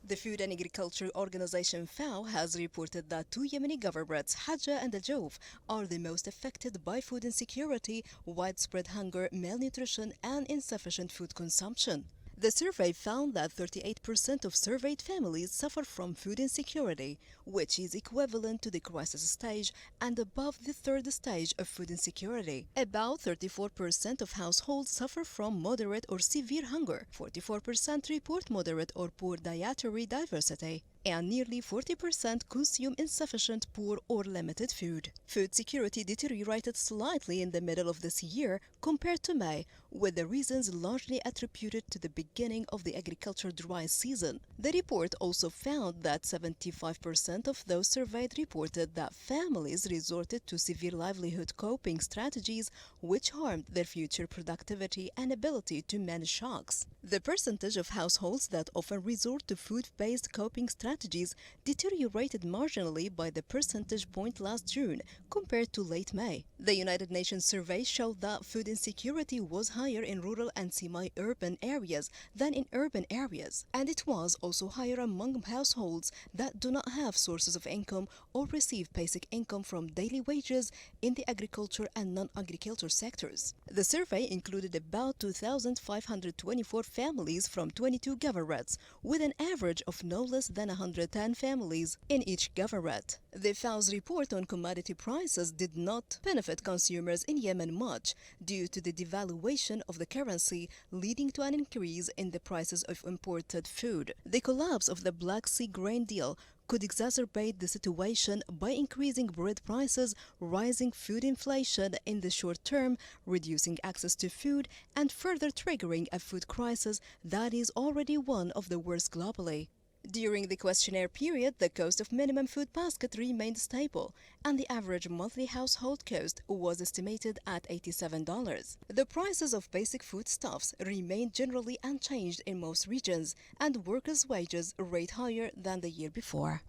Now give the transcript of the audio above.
The Food and Agriculture Organization FAO has reported that two Yemeni governments, Hajjah and Jawf, are the most affected by food insecurity, widespread hunger, malnutrition, and insufficient food consumption. The survey found that 38% of surveyed families suffer from food insecurity, which is equivalent to the crisis stage and above the third stage of food insecurity. About 34% of households suffer from moderate or severe hunger, 44% report moderate or poor dietary diversity, and nearly 40% consume insufficient, poor, or limited food. Food security deteriorated slightly in the middle of this year compared to May, with the reasons largely attributed to the beginning of the agriculture dry season. The report also found that 75% of those surveyed reported that families resorted to severe livelihood coping strategies which harmed their future productivity and ability to manage shocks. The percentage of households that often resort to food-based coping strategies deteriorated marginally by the percentage point last June compared to late May. The United Nations survey showed that food insecurity was higher in rural and semi-urban areas than in urban areas, and it was also higher among households that do not have sources of income or receive basic income from daily wages in the agriculture and non-agriculture sectors. The survey included about 2,524 families from 22 governorates, with an average of no less than 110 families in each governorate. The FAO's report on commodity prices did not benefit consumers in Yemen much due to the devaluation of the currency, leading to an increase in the prices of imported food. The collapse of the Black Sea grain deal could exacerbate the situation by increasing bread prices, rising food inflation in the short term, reducing access to food, and further triggering a food crisis that is already one of the worst globally. During the questionnaire period, the cost of minimum food basket remained stable, and the average monthly household cost was estimated at $87. The prices of basic foodstuffs remained generally unchanged in most regions, and workers' wages rate higher than the year before.